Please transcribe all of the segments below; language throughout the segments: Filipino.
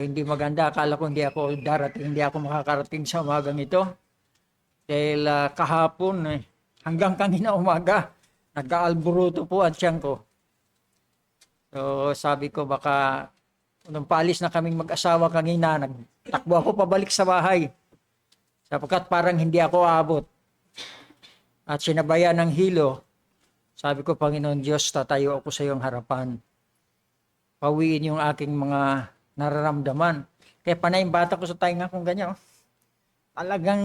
Hindi maganda, akala ko hindi ako makakarating sa umagang ito. Dahil kahapon, hanggang kanina umaga, nagka-alburuto po ang tiyan ko. So sabi ko baka, nung paalis na kaming mag-asawa kanina, nagtakbo ako pabalik sa bahay. Sapagkat parang hindi ako aabot. At sinabayan ng hilo, sabi ko, Panginoon Diyos, tatayo ako sa iyong harapan. Pawiin yung aking mga nararamdaman. Kaya panay yung bata ko sa tainga kung ganyan. Talagang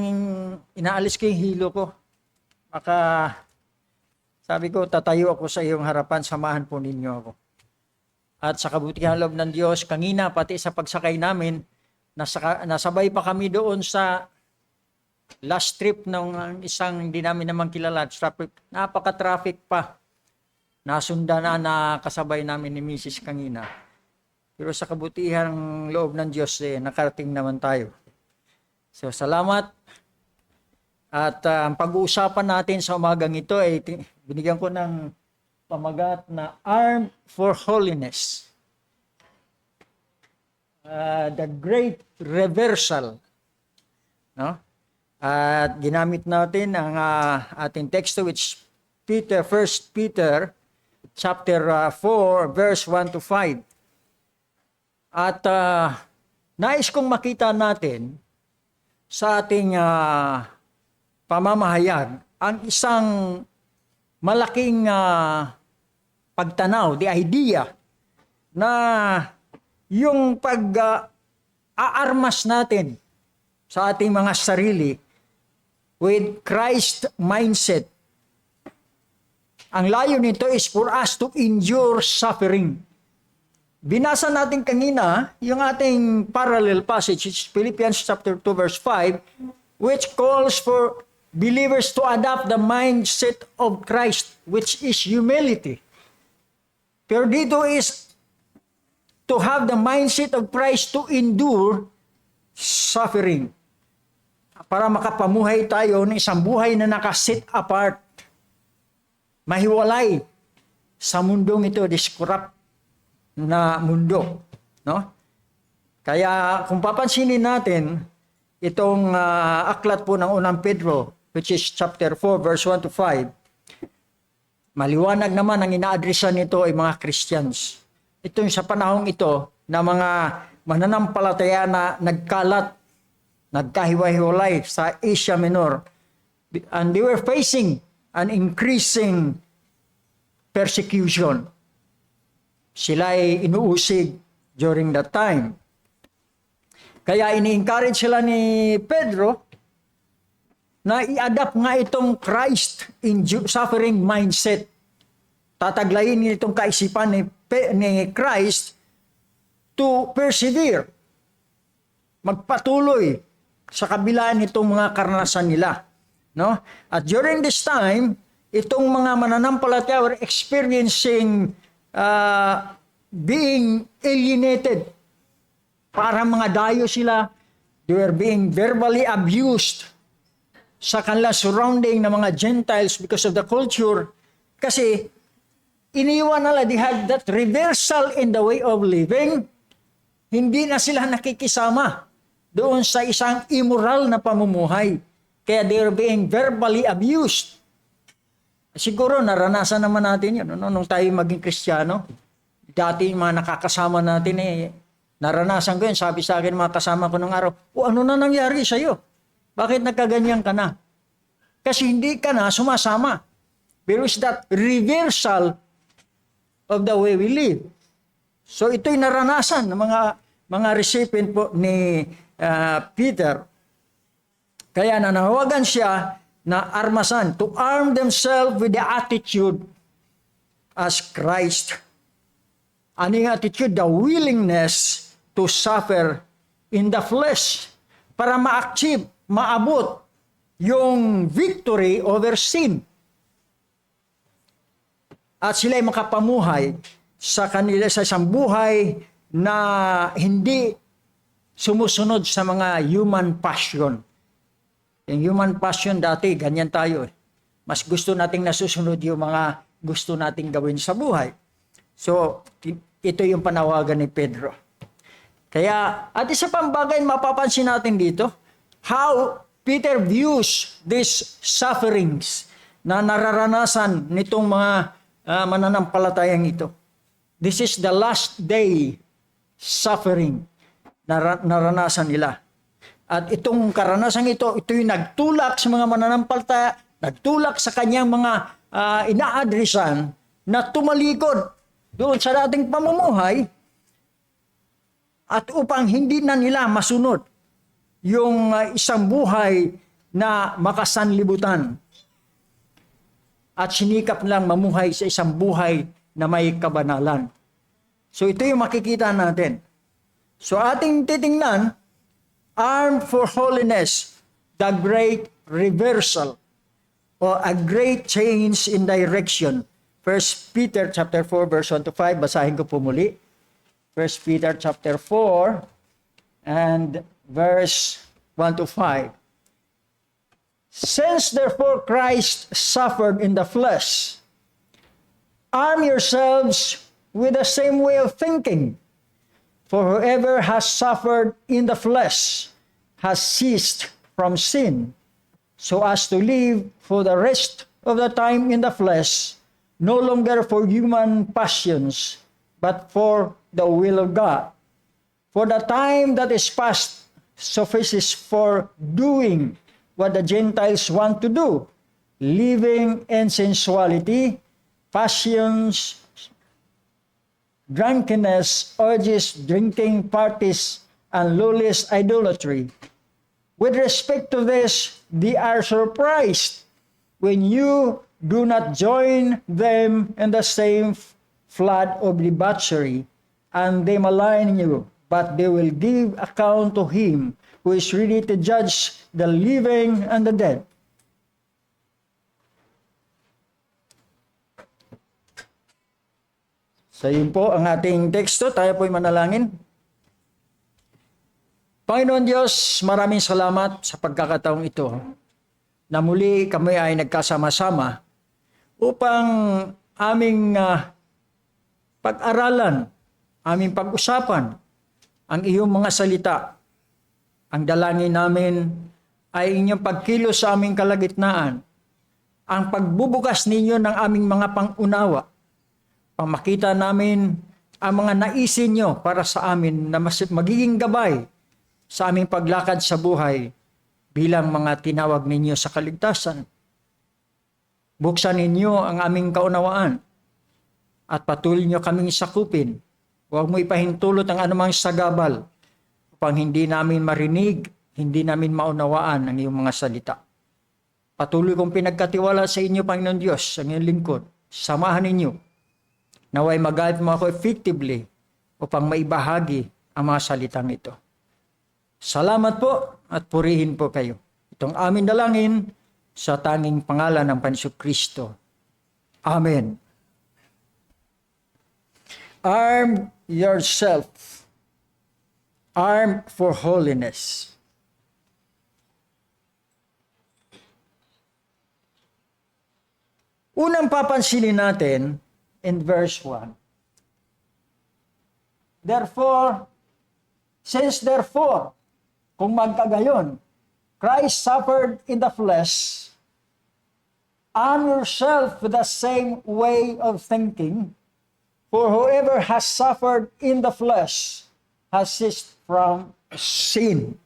inaalis ko yung hilo ko. Baka sabi ko, tatayo ako sa iyong harapan, samahan po ninyo ako. At sa kabutihan loob ng Diyos, kanina pati sa pagsakay namin, nasabay pa kami doon sa last trip ng isang hindi namin naman kilala. Napaka-traffic pa. Nasundan na kasabay namin ni Mrs. kanina. Pero sa kabutihan loob ng Diyos, nakarating naman tayo. So, salamat. At ang pag-uusapan natin sa umagang ito ay binigyan ko ng pamagat na Armed for Holiness. The Great Reversal. No? At ginamit natin ang ating teksto which Peter, 1 Peter chapter 4 verse 1 to 5. At nais kong makita natin sa ating pamamahayag ang isang malaking pagtanaw, the idea na yung pag-aarmas natin sa ating mga sarili with Christ mindset. Ang layo nito is for us to endure suffering. Binasa natin kanina yung ating parallel passage, Philippians chapter 2 verse 5, which calls for believers to adopt the mindset of Christ, which is humility. Pero dito is to have the mindset of Christ to endure suffering. Para makapamuhay tayo ng isang buhay na nakasit apart, mahiwalay sa mundong ito, this corrupt na mundo, no? Kaya kung papansinin natin itong aklat po ng unang Pedro, which is chapter 4 verse 1 to 5, maliwanag naman ang ina-addressan nito ay mga Christians. Ito yung sa panahong ito na mga mananampalataya na nagkalat, nagkahiwa-hiwalay sa Asia Minor, and they were facing an increasing persecution. Sila ay inuusig during that time. Kaya ini-encourage sila ni Pedro na i-adapt nga itong Christ in suffering mindset. Tataglayin itong kaisipan ni Christ to persevere. Magpatuloy sa kabila nitong mga karanasan nila. No? At during this time, itong mga mananampalataya were experiencing being alienated. Para mga dayo sila, they were being verbally abused sa kanila surrounding ng mga Gentiles because of the culture. Kasi iniwan nila, they had that reversal in the way of living. Hindi na sila nakikisama doon sa isang immoral na pamumuhay. Kaya they were being verbally abused. Siguro naranasan naman natin yun. Nung tayo maging Kristiyano, dati yung mga nakakasama natin naranasan ko yun. Sabi sa akin mga kasama ko nung araw, ano na nangyari sa'yo? Bakit nagkaganyan ka na? Kasi hindi ka na sumasama. There is that reversal of the way we live. So ito'y naranasan ng mga recipient po ni Peter. Kaya nanawagan siya na armasan, to arm themselves with the attitude as Christ. Ano yung attitude? The willingness to suffer in the flesh para ma-achieve, maabot yung victory over sin. At sila ay makapamuhay sa kanila sa isang buhay na hindi sumusunod sa mga human passion. Yung human passion dati, ganyan tayo. Mas gusto nating nasusunod yung mga gusto nating gawin sa buhay. So, ito yung panawagan ni Pedro. Kaya, at isa pang bagay mapapansin natin dito, how Peter views these sufferings na nararanasan nitong mga mananampalatayang ito. This is the last day suffering na naranasan nila. At itong karanasan ito yung nagtulak sa mga mananampalataya, nagtulak sa kanyang mga ina-addressan na tumalikod doon sa dating pamumuhay at upang hindi na nila masunod yung isang buhay na makasanlibutan at sinikap lang mamuhay sa isang buhay na may kabanalan. So ito yung makikita natin. So ating titingnan, armed for holiness, the great reversal or a great change in direction. 1 Peter chapter 4 verse 1 to 5, basahin ko po muli. 1 Peter chapter 4 and verse 1 to 5. Since therefore Christ suffered in the flesh, arm yourselves with the same way of thinking. For whoever has suffered in the flesh has ceased from sin, so as to live for the rest of the time in the flesh, no longer for human passions, but for the will of God. For the time that is past suffices for doing what the Gentiles want to do, living in sensuality, passions, drunkenness, orgies, drinking parties, and lawless idolatry. With respect to this, they are surprised when you do not join them in the same flood of debauchery, and they malign you, but they will give account to him who is ready to judge the living and the dead. So yun po ang ating teksto. Tayo po'y manalangin. Panginoon Diyos, maraming salamat sa pagkakataong ito na muli kami ay nagkasama-sama upang aming pag-aralan, aming pag-usapan ang iyong mga salita. Ang dalangin namin ay inyong pagkilos sa aming kalagitnaan, ang pagbubukas ninyo ng aming mga pangunawa, pamakita namin ang mga naisin nyo para sa amin na magiging gabay sa aming paglakad sa buhay bilang mga tinawag ninyo sa kaligtasan. Buksan ninyo ang aming kaunawaan at patuloy nyo kaming sakupin. Huwag mo ipahintulot ang anumang sagabal upang hindi namin marinig, hindi namin maunawaan ang iyong mga salita. Patuloy kong pinagkatiwala sa inyo, Panginoon Diyos, ang iyong lingkod. Samahan ninyo. Naway mag-guide mo ako effectively upang maibahagi ang mga salitang ito. Salamat po at purihin po kayo. Itong aming dalangin sa tanging pangalan ng Panginoong Kristo. Amen. Arm yourself. Arm for holiness. Unang papansinin natin in verse 1. Therefore, kung magkagayon, Christ suffered in the flesh, arm yourself with the same way of thinking, for whoever has suffered in the flesh has ceased from sin.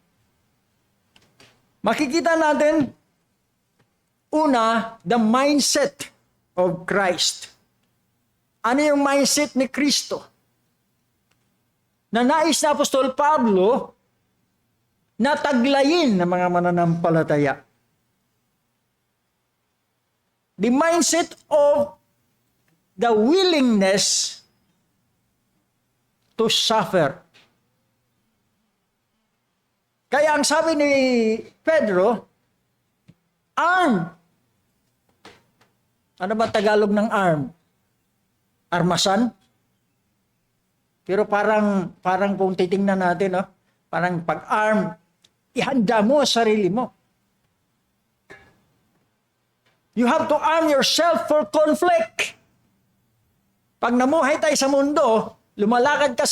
Makikita natin, una, the mindset of Christ. Ano yung mindset ni Kristo? Na nais na Apostol Pablo na taglayin ng mga mananampalataya. The mindset of the willingness to suffer. Kaya ang sabi ni Pedro, arm. Ano ba Tagalog ng arm? Armasan? Pero parang kung titingnan natin, parang pag-arm, ihanda mo ang sarili mo. You have to arm yourself for conflict. Pag namuhay tayo sa mundo, lumalakad ka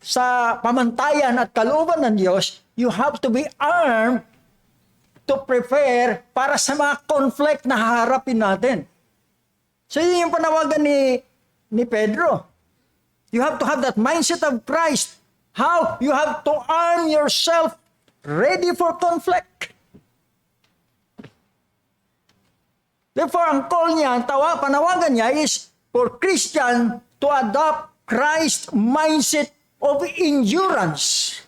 sa pamantayan at kalooban ng Diyos, you have to be armed to prepare para sa mga conflict na haharapin natin. So yun yung panawagan ni Pedro. You have to have that mindset of Christ. How? You have to arm yourself ready for conflict. Therefore, ang call niya, panawagan niya is for Christian to adopt Christ's mindset of endurance.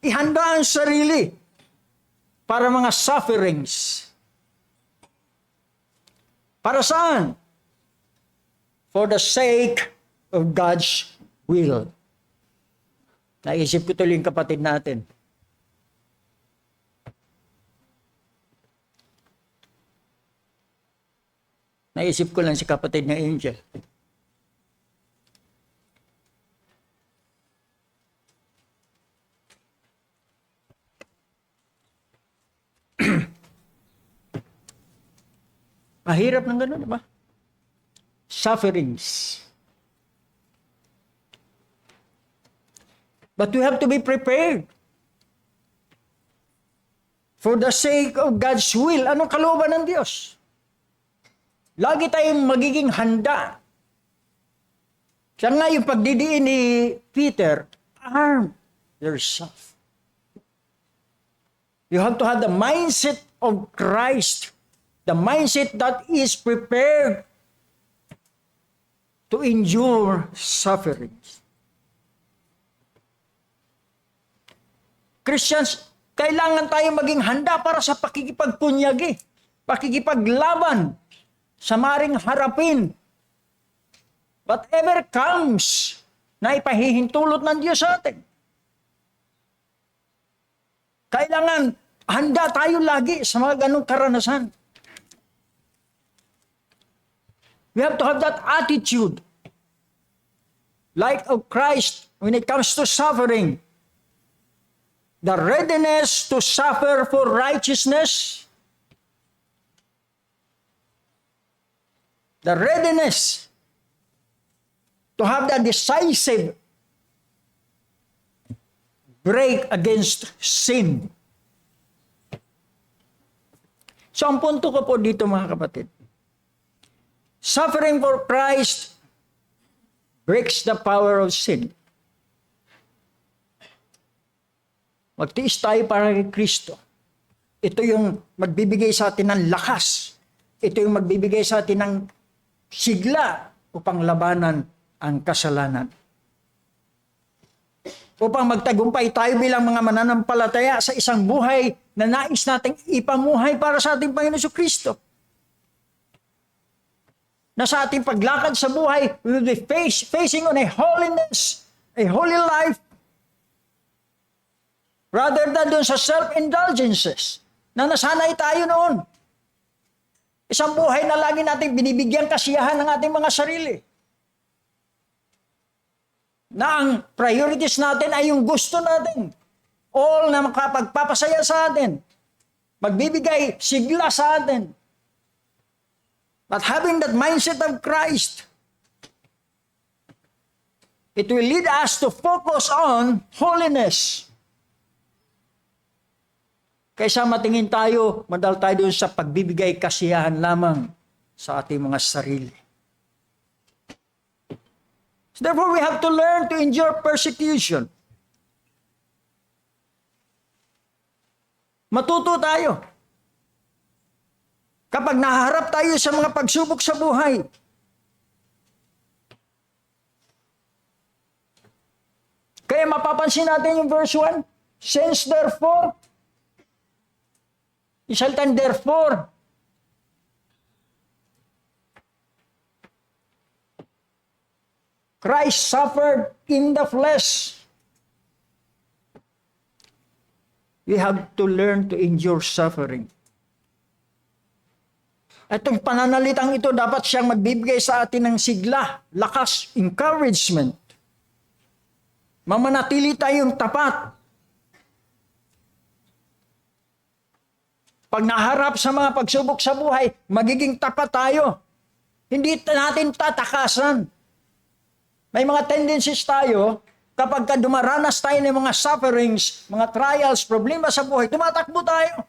Ihanda ang sarili para mga sufferings. Para saan? For the sake of God's will. Naisip ko tuloy yung kapatid natin. Naisip ko lang si kapatid na Angel. Mahirap ng gano'n, diba? Sufferings. But we have to be prepared. For the sake of God's will. Anong kalooban ng Diyos? Lagi tayong magiging handa. Siya nga yung pagdidiin ni Peter, arm yourself. You have to have the mindset of Christ. The mindset that is prepared to endure sufferings. Christians, kailangan tayo maging handa para sa pakikipagpunyagi, pakikipaglaban, sa maring harapin. Whatever comes na ipahihintulot ng Diyos sa atin. Kailangan handa tayo lagi sa mga ganong karanasan. We have to have that attitude. Like of Christ when it comes to suffering. The readiness to suffer for righteousness. The readiness to have that decisive break against sin. So ang punto ko po dito mga kapatid, suffering for Christ breaks the power of sin. Magtiis tayo para kay Kristo. Ito yung magbibigay sa atin ng lakas. Ito yung magbibigay sa atin ng sigla upang labanan ang kasalanan. Upang magtagumpay tayo bilang mga mananampalataya sa isang buhay na nais nating ipamuhay para sa ating Panginoon Jesucristo. Na sa ating paglakad sa buhay, we will be facing on a holiness, a holy life, rather than dun sa self-indulgences na nasanay tayo noon. Isang buhay na lagi natin binibigyan kasiyahan ng ating mga sarili. Na ang priorities natin ay yung gusto natin. All na makapagpapasaya sa atin. Magbibigay sigla sa atin. But having that mindset of Christ, it will lead us to focus on holiness. Kaysa matingin tayo, madal tayo doon sa pagbibigay kasiyahan lamang sa ating mga sarili. So therefore, we have to learn to endure persecution. Matuto tayo. Kapag naharap tayo sa mga pagsubok sa buhay, kaya mapapansin natin yung verse 1, since therefore, isaltan therefore, Christ suffered in the flesh. We have to learn to endure suffering. Itong pananalitang ito, dapat siyang magbibigay sa atin ng sigla, lakas, encouragement. Mamanatili tayong tapat. Pag naharap sa mga pagsubok sa buhay, magiging tapat tayo. Hindi natin tatakasan. May mga tendencies tayo, kapag dumaranas tayo ng mga sufferings, mga trials, problema sa buhay, tumatakbo tayo.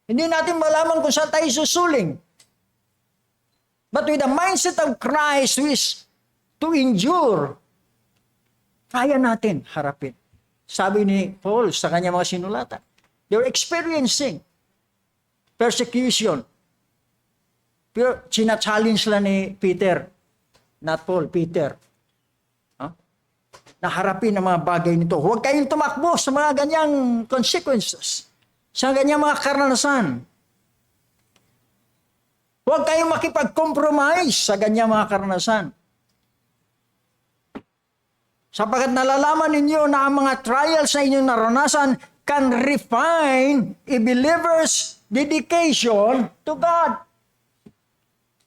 Hindi natin malaman kung saan tayo susuling. But with the mindset of Christ, who is to endure, kaya natin harapin. Sabi ni Paul sa kanya mga sinulatan, they're experiencing persecution. Pero china-challenge lang ni Peter, not Paul, Peter. Na harapin ang mga bagay nito. Huwag kayong tumakbo sa mga ganyang consequences, sa ganyang mga karanasan. Huwag kayong makipag-compromise sa ganyang mga karanasan. Sapagkat nalalaman ninyo na ang mga trials na inyong naranasan can refine a believer's dedication to God.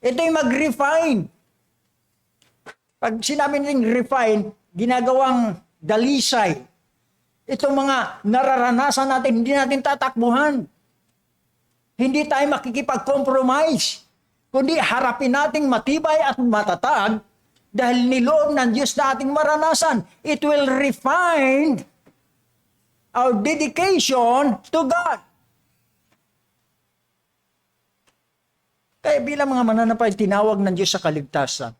Ito'y mag-refine. Pag sinabi natin refine, ginagawang dalisay. Itong mga nararanasan natin, hindi natin tatakbuhan. Hindi tayo makikipag-compromise. Kundi harapin nating matibay at matatag dahil niloob ng Diyos na ating maranasan. It will refine our dedication to God. Kaya bilang mga mananampalataya, tinawag ng Diyos sa kaligtasan.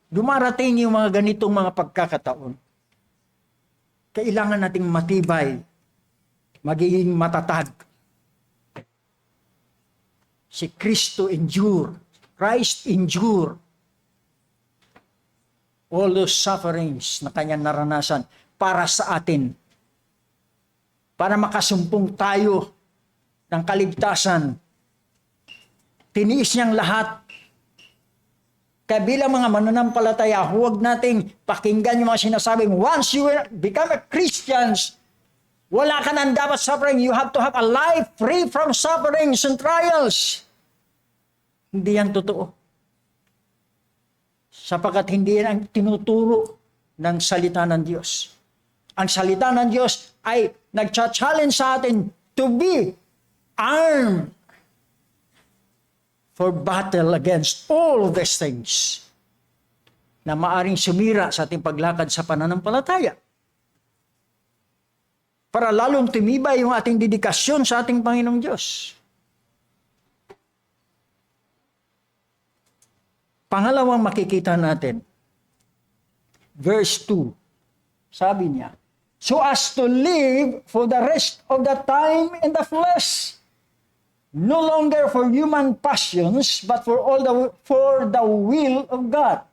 Dumarating yung mga ganitong mga pagkakataon. Kailangan nating matibay, magiging matatag. Si Kristo endure, Christ endure all those sufferings na kanyang naranasan para sa atin. Para makasumpong tayo ng kaligtasan. Tiniis niyang lahat. Kaya bilang mga mananampalataya, huwag nating pakinggan yung mga sinasabing, once you become a Christians, wala ka nang dapat suffering. You have to have a life free from sufferings and trials. Hindi yan totoo. Sapagkat hindi yan ang tinuturo ng salita ng Diyos. Ang salita ng Diyos ay nagcha-challenge sa atin to be armed for battle against all these things na maaring sumira sa ating paglakad sa pananampalataya. Para lalong tumibay yung ating dedikasyon sa ating Panginoong Diyos. Pangalawang makikita natin, verse 2, sabi niya, so as to live for the rest of the time in the flesh, no longer for human passions, but for the will of God.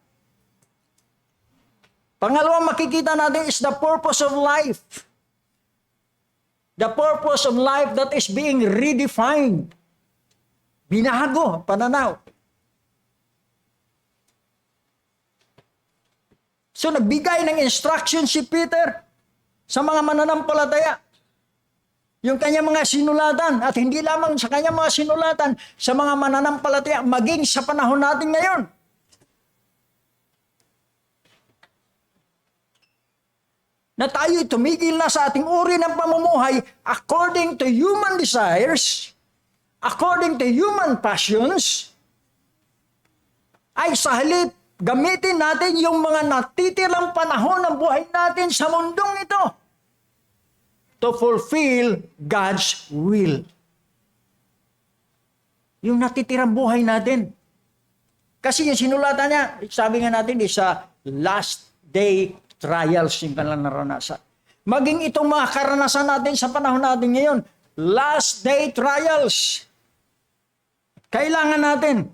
Pangalawang makikita natin is the purpose of life. The purpose of life that is being redefined. Binago, pananaw. So nagbigay ng instruction si Peter sa mga mananampalataya. Yung kanyang mga sinulatan, at hindi lamang sa kanyang mga sinulatan, sa mga mananampalataya, maging sa panahon natin ngayon. Na tayo'y tumigil na sa ating uri ng pamumuhay according to human desires, according to human passions, ay sa halip, gamitin natin yung mga natitirang panahon ng buhay natin sa mundong ito to fulfill God's will. Yung natitirang buhay natin. Kasi yung sinulatan niya, sabi nga natin, sa last day trials yung kanilang naranasan. Maging itong mga karanasan natin sa panahon natin ngayon, last day trials. Kailangan natin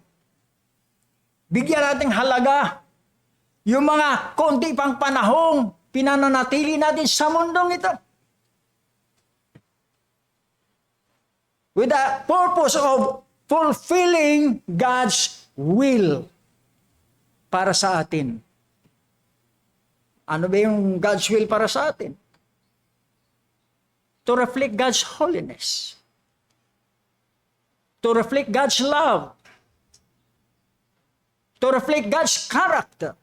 bigyan nating halaga yung mga konti pang panahong pinananatili natin sa mundong ito. With the purpose of fulfilling God's will para sa atin. Ano ba yung God's will para sa atin? To reflect God's holiness. To reflect God's love. To reflect God's character.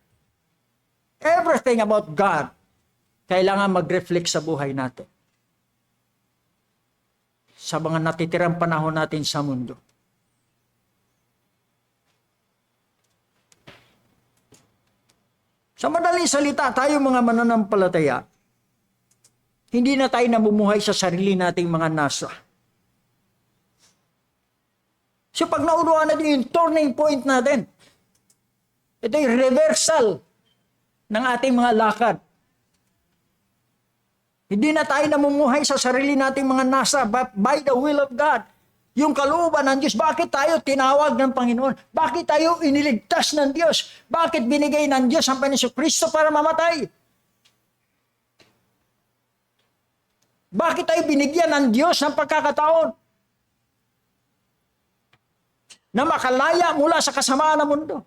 Everything about God, kailangan mag-reflect sa buhay natin. Sa mga natitirang panahon natin sa mundo. Sa madaling salita, tayo mga mananampalataya, hindi na tayo namumuhay sa sarili nating mga nasa. So pag naunawaan natin yung turning point natin, ito yung reversal ng ating mga lakad. Hindi na tayo namumuhay sa sarili nating mga nasa, but by the will of God. Yung kalooban ng Diyos, bakit tayo tinawag ng Panginoon? Bakit tayo iniligtas ng Diyos? Bakit binigay ng Diyos ang Panginoon Kristo para mamatay? Bakit tayo binigyan ng Diyos ng pagkakataon na makalaya mula sa kasamaan ng mundo?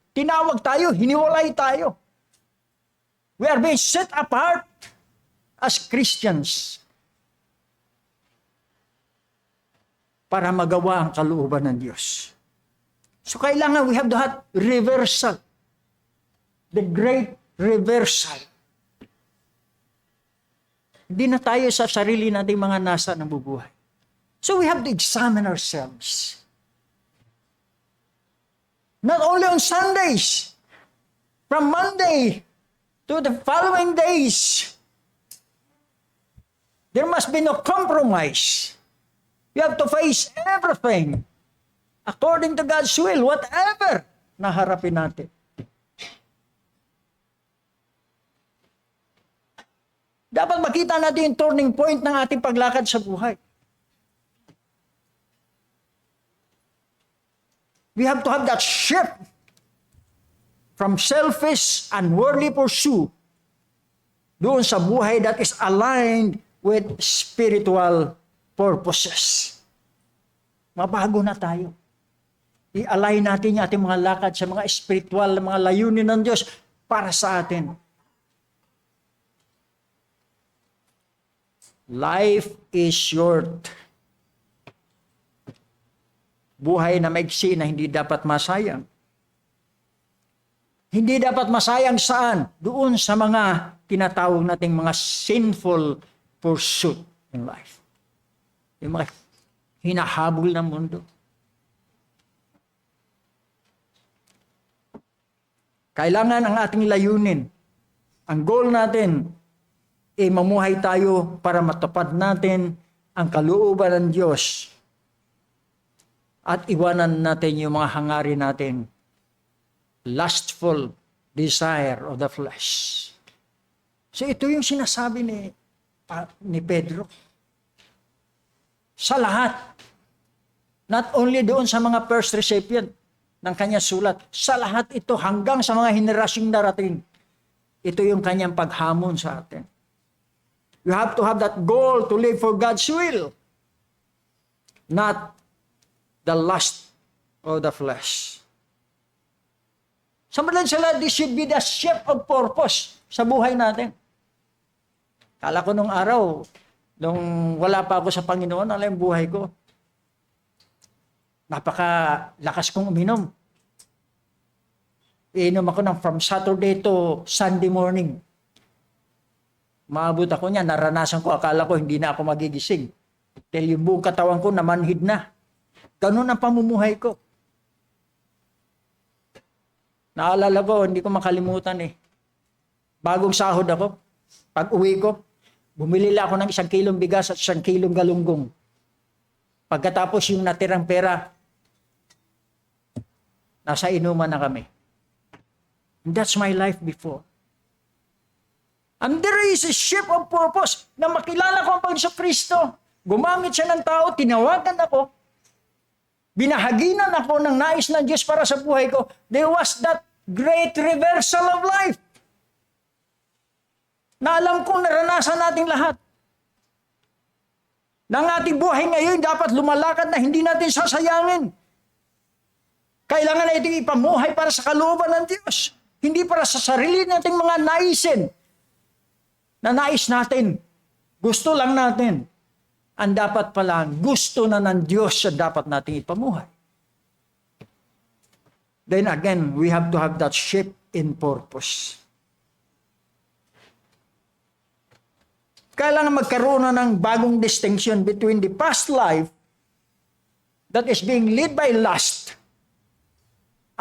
Tinawag tayo, hiniwalay tayo. We are being set apart as Christians para magawa ang kalooban ng Diyos. So kailangan we have to have reversal. The great reversal. Hindi na tayo sa sarili nating mga nasa nabubuhay. So we have to examine ourselves. Not only on Sundays, from Monday to the following days, there must be no compromise. You have to face everything according to God's will, whatever na harapin natin. Dapat makita natin yung turning point ng ating paglakad sa buhay. We have to have that shift from selfish and worldly pursuit doon sa buhay that is aligned with spiritual purposes. Mabago na tayo. I-align natin yung ating mga lakad sa mga spiritual na mga layunin ng Diyos para sa atin. Life is short. Buhay na maigsi na hindi dapat masayang. Hindi dapat masayang saan? Doon sa mga tinatawag nating mga sinful pursuit in life. Yung mga hinahabol ng mundo. Kailangan ang ating layunin. Ang goal natin ay mamuhay tayo para matupad natin ang kalooban ng Diyos at iwanan natin yung mga hangarin natin. Lustful desire of the flesh. So ito yung sinasabi ni Pedro. Sa lahat. Not only doon sa mga first recipient ng kanyang sulat. Sa lahat ito hanggang sa mga henerasyong darating. Ito yung kanyang paghamon sa atin. You have to have that goal to live for God's will. Not the lust of the flesh. Sa madaling salita, this should be the shape of purpose sa buhay natin. Kala ko nung araw, nung wala pa ako sa Panginoon, alam yung buhay ko. Napakalakas kong uminom. Iinom ako from Saturday to Sunday morning. Maabot ako niya, naranasan ko, akala ko hindi na ako magigising. Dahil yung buong katawan ko namanhid na. Ganun ang pamumuhay ko. Naalala ko, hindi ko makalimutan Bagong sahod ako, pag uwi ko, bumili lang ako ng 1 kilong bigas at 1 kilong galunggong. Pagkatapos yung natirang pera, nasa inuman na kami. And that's my life before. And there is a shift of purpose na makilala ko ang Panginoon Kristo. Gumamit siya ng tao, tinawagan ako, binahaginan ako ng nais ng Diyos para sa buhay ko. There was that great reversal of life. Na alam kong naranasan nating lahat. Na ang ating buhay ngayon dapat lumalakad na hindi natin sasayangin. Kailangan na itong ipamuhay para sa kalooban ng Diyos. Hindi para sa sarili nating mga naisin. Na nais natin. Gusto lang natin. Ang dapat pala, gusto na ng Diyos sa dapat nating ipamuhay. Then again, we have to have that shift in purpose. Kailangan magkaroon na ng bagong distinction between the past life that is being led by lust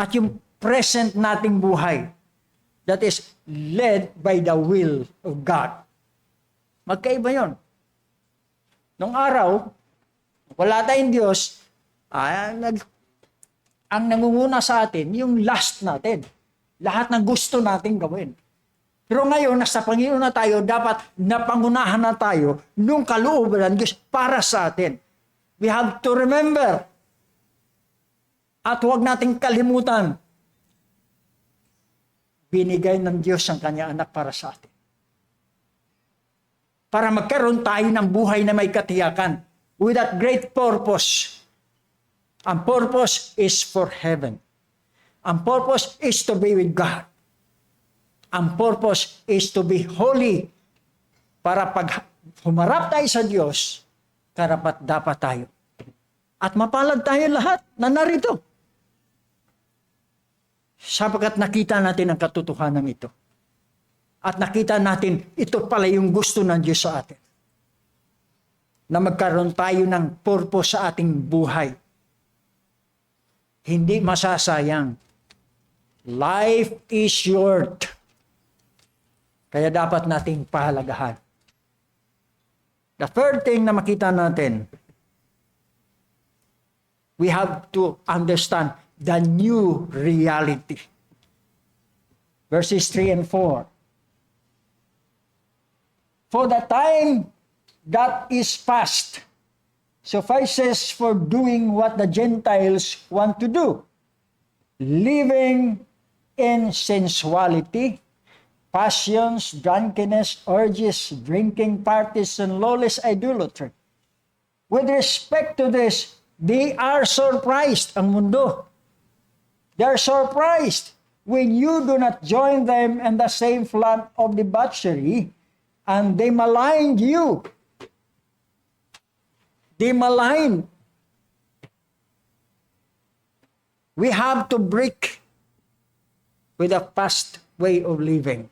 at yung present nating buhay that is led by the will of God. Magkaiba yon. Nung araw, wala tayong Diyos, ang nangunguna sa atin, yung lust natin. Lahat ng gusto natin gawin. Pero ngayon, nasa Panginoon na tayo, dapat napangunahan na tayo nung kalooban ng Diyos para sa atin. We have to remember at huwag nating kalimutan, binigay ng Diyos ang kanyang anak para sa atin. Para magkaroon tayo ng buhay na may katiyakan with that great purpose. Ang purpose is for heaven. Ang purpose is to be with God. Ang purpose is to be holy. Para pag humarap tayo sa Diyos, karapat dapat tayo. At mapalad tayo lahat na narito. Sapagkat nakita natin ang katotohanan ito. At nakita natin, ito pala yung gusto ng Diyos sa atin. Na magkaroon tayo ng purpose sa ating buhay. Hindi masasayang. Life is short. Kaya dapat nating pahalagahan. The third thing na makita natin, we have to understand the new reality. Verses 3 and 4. For the time that is past suffices for doing what the Gentiles want to do, living in sensuality, passions, drunkenness, orgies, drinking parties, and lawless idolatry. With respect to this, they are surprised, ang mundo. They are surprised when you do not join them in the same flood of debauchery, and they malign you. They malign. We have to break with the past way of living.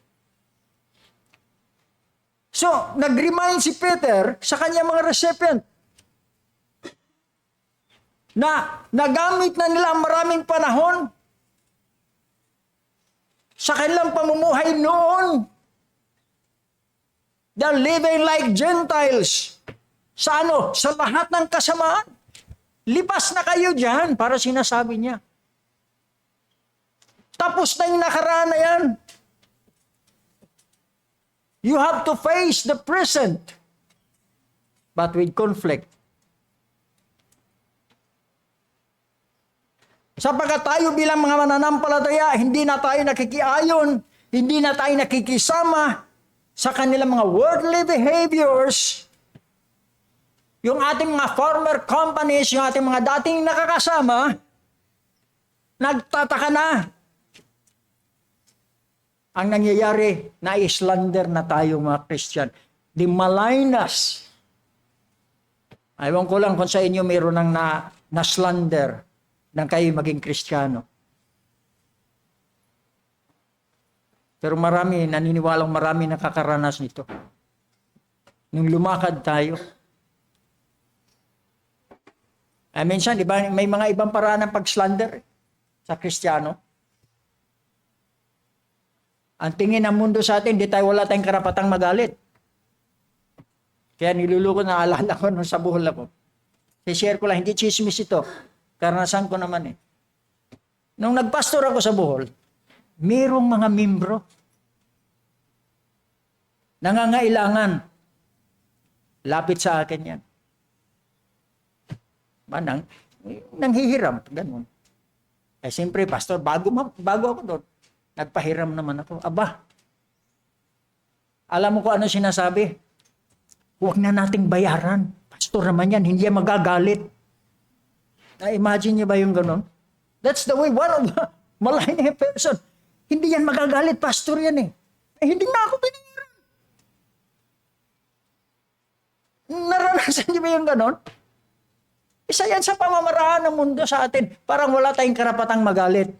So, nag-remind si Peter sa kanyang mga recipient na nagamit na nila ang maraming panahon sa kanilang pamumuhay noon. They're living like Gentiles. Sa ano? Sa lahat ng kasamaan. Lipas na kayo dyan, para sinasabi niya. Tapos na yung nakaraan na yan. You have to face the present, but with conflict. Sapagkat tayo bilang mga mananampalataya, hindi na tayo nakikiayon, hindi na tayo nakikisama sa kanilang mga worldly behaviors. Yung ating mga former companies, yung ating mga dating nakakasama, nagtataka na. Ang nangyayari, na-slander na tayo mga Christian. Di malign us. Ayaw ko lang kung sa inyo mayroon ng na-slander nang kayo maging Kristiyano. Pero marami, naniniwalang marami nakakaranas nito. Nung lumakad tayo. Minsan, di ba, may mga ibang paraan ng pag-slander sa Kristiyano. Ang tingin ng mundo sa atin, wala tayong karapatang magalit. Kaya niluluko na alala ko nung sa buhol ako. I-share ko lang, hindi chismis ito. Karanasan ko naman eh. Nung nagpastor ako sa buhol, mayroong mga membro nangangailangan. Lapit sa akin yan. Nanghihiram. Ganun. Eh siyempre, pastor, bago ako doon. Nagpahiram naman ako. Aba, alam mo kung ano sinasabi? Huwag na nating bayaran. Pastor naman yan, hindi yan magagalit. Na-imagine niyo ba yung gano'n? That's the way one of the malign person. Hindi yan magagalit, pastor yan eh. Hindi na ako binayaran. Naranasan niyo ba yung gano'n? Isa yan sa pamamaraan ng mundo sa atin. Parang wala tayong karapatang magalit.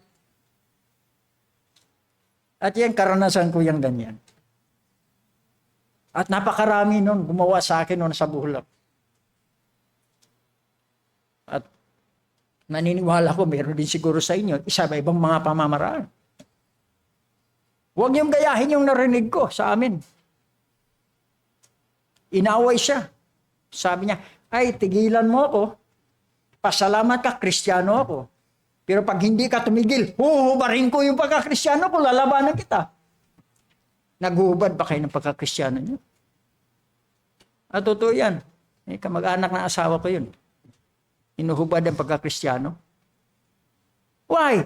At yan, karanasan ko yung ganyan. At napakarami nun, gumawa sa akin nun sa buhol. At naniniwala ko, meron din siguro sa inyo, isa ba ibang mga pamamaraan. Huwag niyong gayahin yung narinig ko sa amin. Inaway siya. Sabi niya, ay, tigilan mo ako. Pasalamat ka, Kristiyano ako. Pero pag hindi ka tumigil, huhubarin ko yung pagka-Kristiyano ko, lalabanan kita. Naguhubad ba kayo ng pagka-Kristiyano niyo? At totoo yan. Kamag-anak ng asawa ko yun. Inuhubad ang pagka-Kristiyano. Why?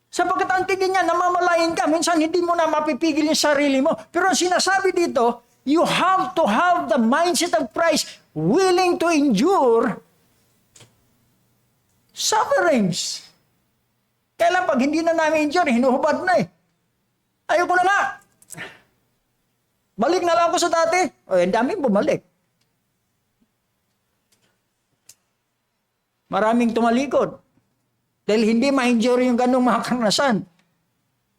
Sapagkat ang tingin niya, namamalayan ka. Minsan hindi mo na mapipigil yung sarili mo. Pero ang sinasabi dito, you have to have the mindset of Christ, willing to endure sufferings. Kailan pag hindi na namin endure, hinuhubad na eh. Ayoko na nga. Balik na lang ako sa dati. O, ang dami bumalik. Maraming tumalikod. Dahil hindi ma-endure yung ganong mga karanasan.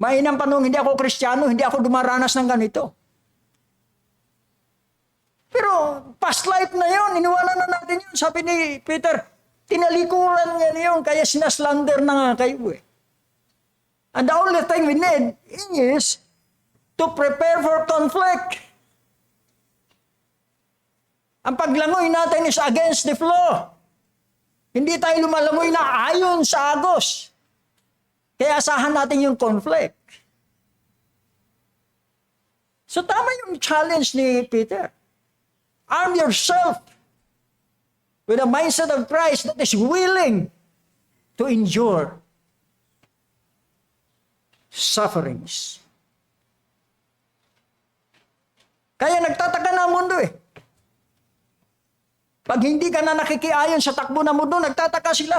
Mainang panong, hindi ako Kristiyano, hindi ako dumaranas ng ganito. Pero past life na yun, iniwala na natin yun. Sabi ni Peter, tinalikuran niya na yun, kaya sinaslander na nga kayo eh. And the only thing we need is to prepare for conflict. Ang paglangoy natin is against the flow. Hindi tayo lumalangoy na ayon sa agos. Kaya asahan natin yung conflict. So tama yung challenge ni Peter. Arm yourself with a mindset of Christ that is willing to endure sufferings. Kaya nagtataka na ang mundo eh. Pag hindi ka na nakikiayon sa takbo ng mundo, nagtataka sila.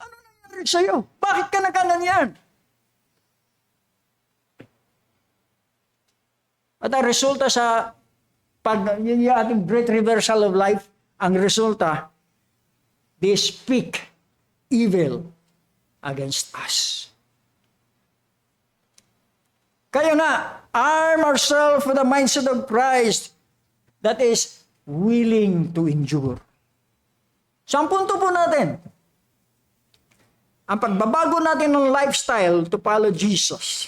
Ano nangyari sa'yo? Bakit ka nagkananyan? At ang resulta sa yung ating great reversal of life, ang resulta, they speak evil against us. Kaya nga, arm ourselves with the mindset of Christ that is willing to endure. So, ang punto po natin, ang pagbabago natin ng lifestyle to follow Jesus,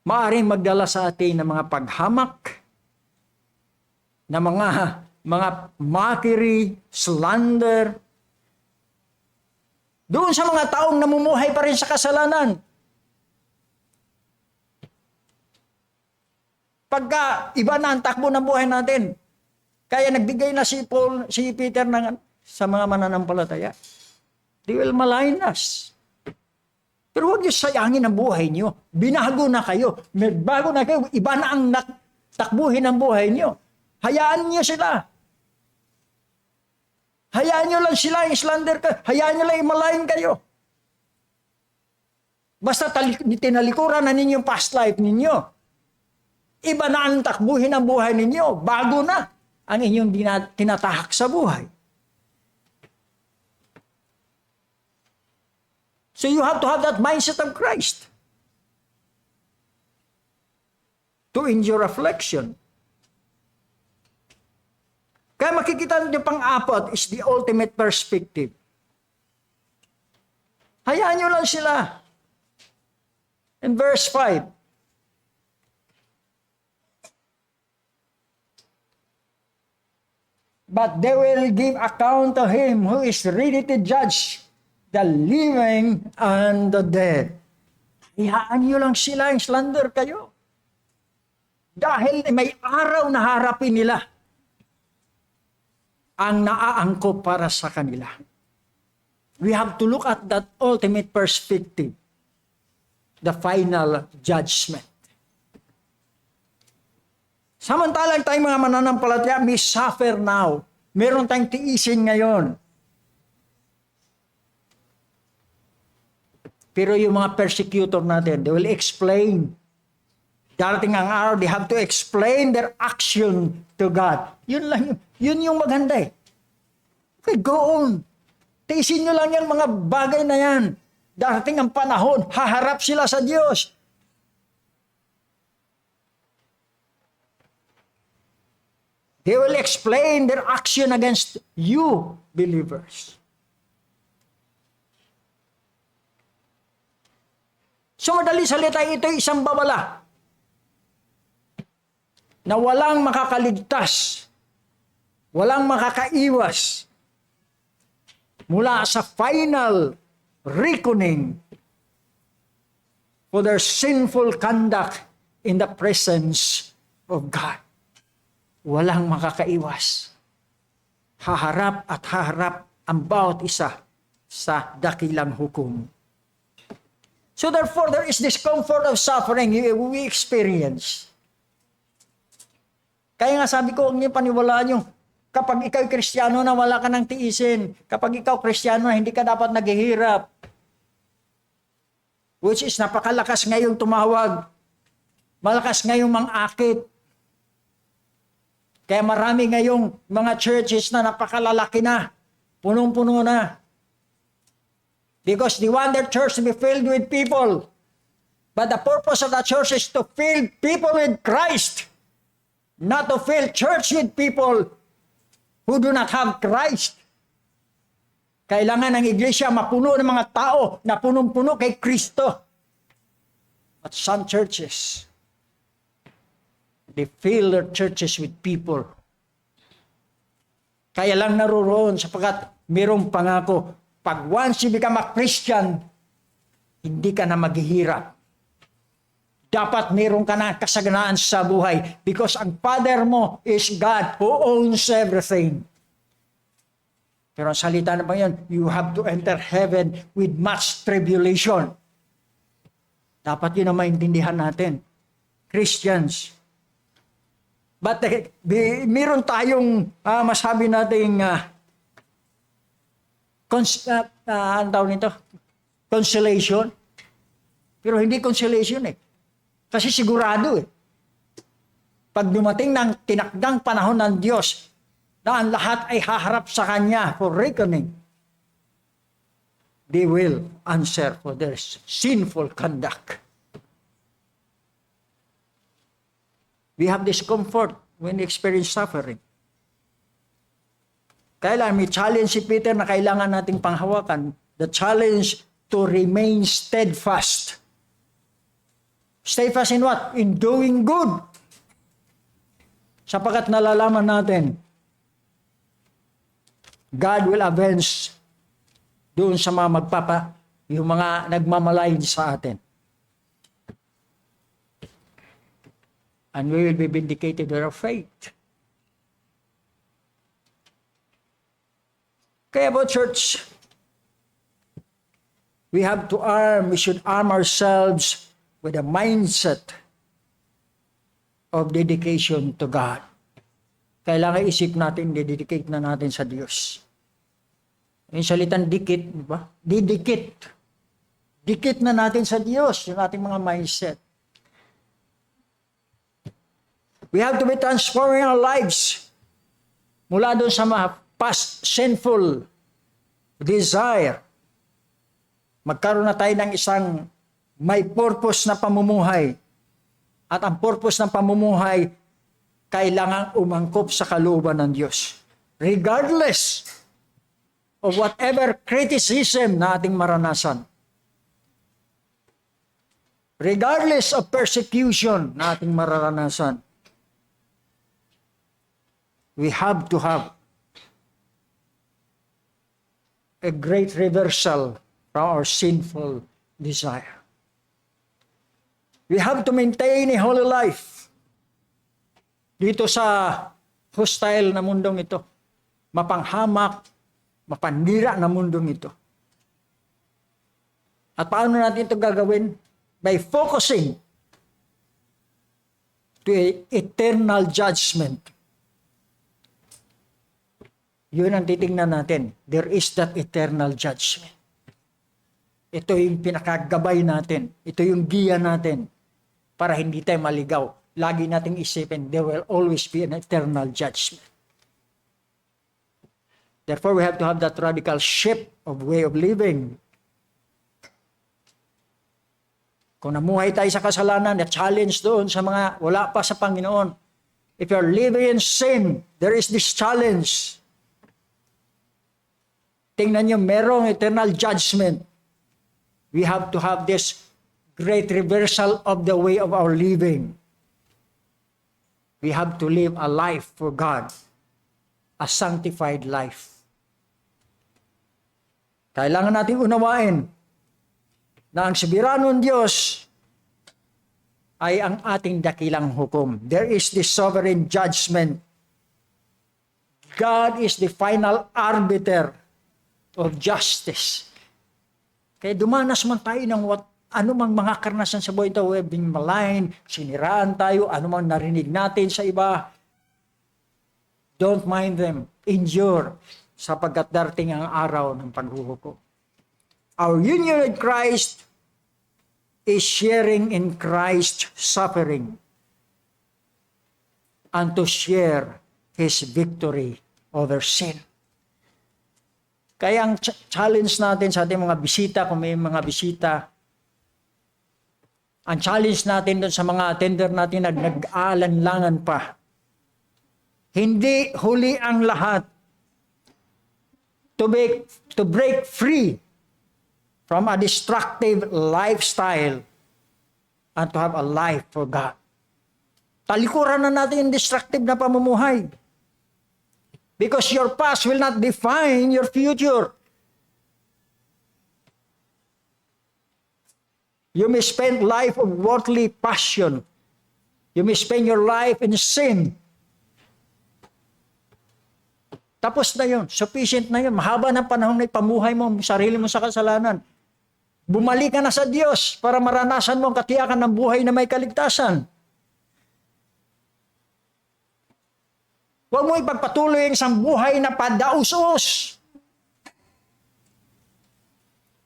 maaaring magdala sa atin ng mga paghamak, na mga mockery, slander, doon sa mga taong namumuhay pa rin sa kasalanan. Pagka iba na ang takbo ng buhay natin, kaya nagbigay na si Peter sa mga mananampalataya. They will malign us. Pero huwag niyo sayangin ang buhay niyo. Binago na kayo. Bago na kayo. Iba na ang takbuhin ng buhay niyo. Hayaan niyo sila. Hayaan niyo lang sila i-slander ka. Hayaan niyo lang i-malign kayo. Basta tinalikuran na ninyo yung past life ninyo. Iba na ang takbuhin ng buhay ninyo. Bago na ang inyong tinatahak sa buhay. So you have to have that mindset of Christ. To endure affliction. Kaya makikita niyo pang-apat is the ultimate perspective. Hayaan niyo lang sila. In verse 5, but they will give account to him who is ready to judge the living and the dead. Hayaan niyo lang sila, yung slander kayo. Dahil may araw na harapin nila ang naaangkop para sa kanila. We have to look at that ultimate perspective, the final judgment. Samantalang tayong mga mananampalataya, may suffer now. Meron tayong tiisin ngayon. Pero yung mga persecutor natin, they will explain. Darating ang araw, they have to explain their action to God. Yun lang, yun yung maganda eh. Okay, go on. Tiisin nyo lang yung mga bagay na yan. Darating ang panahon, haharap sila sa Diyos. They will explain their action against you, believers. So madali salita, ito isang babala na walang makakaligtas, walang makakaiwas mula sa final reckoning for their sinful conduct in the presence of God. Walang makakaiwas. Haharap at haharap ang bawat isa sa dakilang hukom. So therefore, there is discomfort of suffering we experience. Kaya nga sabi ko, ang paniwalaan nyo, kapag ikaw Kristiyano na wala ka nang tiisin, kapag ikaw Kristiyano na hindi ka dapat naghihirap, which is napakalakas ngayong tumawag, malakas ngayong mang-akit. Kaya marami ngayong mga churches na napakalalaki na, punong-puno na. Because they want their church to be filled with people. But the purpose of the church is to fill people with Christ, not to fill church with people who do not have Christ. Kailangan ng iglesia mapuno ng mga tao na punong-puno kay Kristo. But some churches, they fill their churches with people. Kaya lang naroroon sapagkat mayroong pangako, pag once you become a Christian, hindi ka na maghihirap. Dapat meron ka na kasaganaan sa buhay because ang Father mo is God who owns everything. Pero ang salita na ba yan, you have to enter heaven with much tribulation. Dapat yun ang maintindihan natin. Christians. But meron tayong masabi nating ano tawag nito? Consolation. Pero hindi consolation eh. Kasi sigurado eh. Pag dumating ng tinakdang panahon ng Diyos na ang lahat ay haharap sa Kanya for reckoning, they will answer for their sinful conduct. We have discomfort when we experience suffering. Kailan may challenge si Peter na kailangan nating panghawakan. The challenge to remain steadfast. Steadfast in what? In doing good. Sapagkat nalalaman natin, God will avenge doon sa mga yung mga nagmamalayin sa atin. And we will be vindicated with our faith. Kaya po, church, we should arm ourselves with a mindset of dedication to God. Kailangan isip natin, dedicate na natin sa Diyos. Yung salitang dikit, di ba? Didikit. Dikit na natin sa Diyos, yung ating mga mindset. We have to be transforming our lives mula doon sa mga past sinful desire. Magkaroon na tayo ng isang may purpose na pamumuhay. At ang purpose ng pamumuhay, kailangan umangkop sa kalooban ng Diyos. Regardless of whatever criticism na ating maranasan. Regardless of persecution na ating maranasan. We have to have a great reversal from our sinful desire. We have to maintain a holy life. Dito sa hostile na mundong ito, mapanghamak, mapanira na mundong ito. At paano natin ito gagawin? By focusing to a eternal judgment. Yun ang titingnan natin. There is that eternal judgment. Ito yung pinakagabay natin. Ito yung giya natin para hindi tayo maligaw. Lagi nating isipin, there will always be an eternal judgment. Therefore, we have to have that radical shift of way of living. Kung namuhay tayo sa kasalanan, na challenge doon sa mga wala pa sa Panginoon. If you're living in sin, there is this challenge. Tingnan nyo, merong eternal judgment. We have to have this great reversal of the way of our living. We have to live a life for God, a sanctified life. Kailangan natin unawain na ang soberanong Diyos ay ang ating dakilang hukom. There is the sovereign judgment. God is the final arbiter of justice. Kaya dumanas man tayo ng anumang mga karanasan sa buhay ito, we have been maligned, siniraan tayo, anumang narinig natin sa iba, don't mind them. Endure, sapagkat darating ang araw ng paghuhukom. Our union with Christ is sharing in Christ's suffering and to share His victory over sin. Kaya ang challenge natin sa ating mga bisita, kung may mga bisita, ang challenge natin doon sa mga attender natin na nag-aalanlangan pa, hindi huli ang lahat. To break free from a destructive lifestyle and to have a life for God. Talikuran na natin yung destructive na pamumuhay. Because your past will not define your future. You may spend life of worldly passion. You may spend your life in sin. Tapos na yun. Sufficient na yun. Mahaba ng panahon na ipamuhay mo sarili mo sa kasalanan. Bumalik ka na sa Diyos para maranasan mo ang katiyakan ng buhay na may kaligtasan. Huwag mo ipagpatuloy ang isang buhay na padaus-us.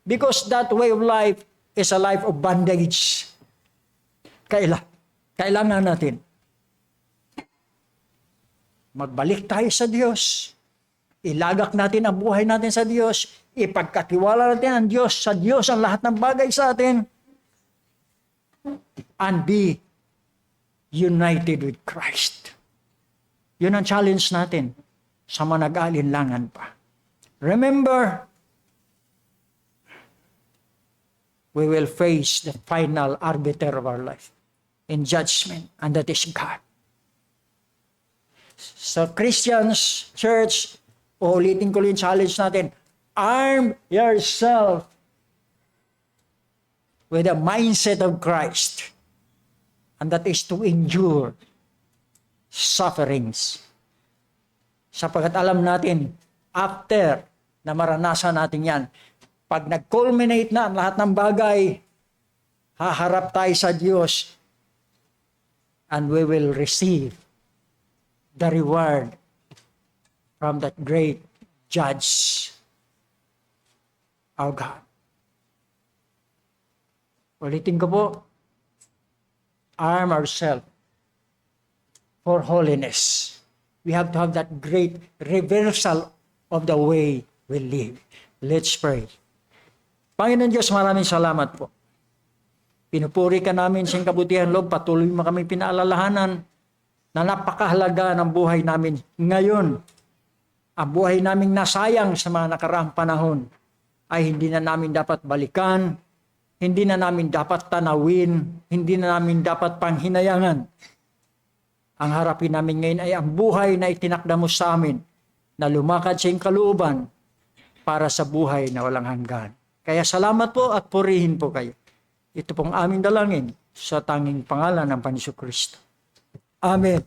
Because that way of life is a life of bondage. Kailangan natin magbalik tayo sa Diyos. Ilagak natin ang buhay natin sa Diyos. Ipagkatiwala natin ang Diyos. Sa Diyos ang lahat ng bagay sa atin. And be united with Christ. Yun ang challenge natin sa mga nag-aalinlangan pa. Remember, we will face the final arbiter of our life in judgment, and that is God. So Christians, church, ulitin ko yung challenge natin, arm yourself with the mindset of Christ, and that is to endure sufferings. Sapagkat alam natin, after na maranasan natin yan, pag nag-culminate na ang lahat ng bagay, haharap tayo sa Diyos and we will receive the reward from that great judge, our God. Ulitin ko po, arm ourselves for holiness. We have to have that great reversal of the way we live. Let's pray. Panginoon Diyos, maraming salamat po. Pinupuri ka namin sa kabutihan loob, patuloy mo kami pinaalalahanan na napakahalaga ng buhay namin ngayon. Ang buhay naming nasayang sa mga nakaraang panahon ay hindi na namin dapat balikan, hindi na namin dapat tanawin, hindi na namin dapat panghinayangan. Ang harapin namin ngayon ay ang buhay na itinakda mo sa amin na lumakad sa iyong kalooban para sa buhay na walang hanggan. Kaya salamat po at purihin po kayo. Ito pong aming dalangin sa tanging pangalan ng Panginoon Kristo. Amen.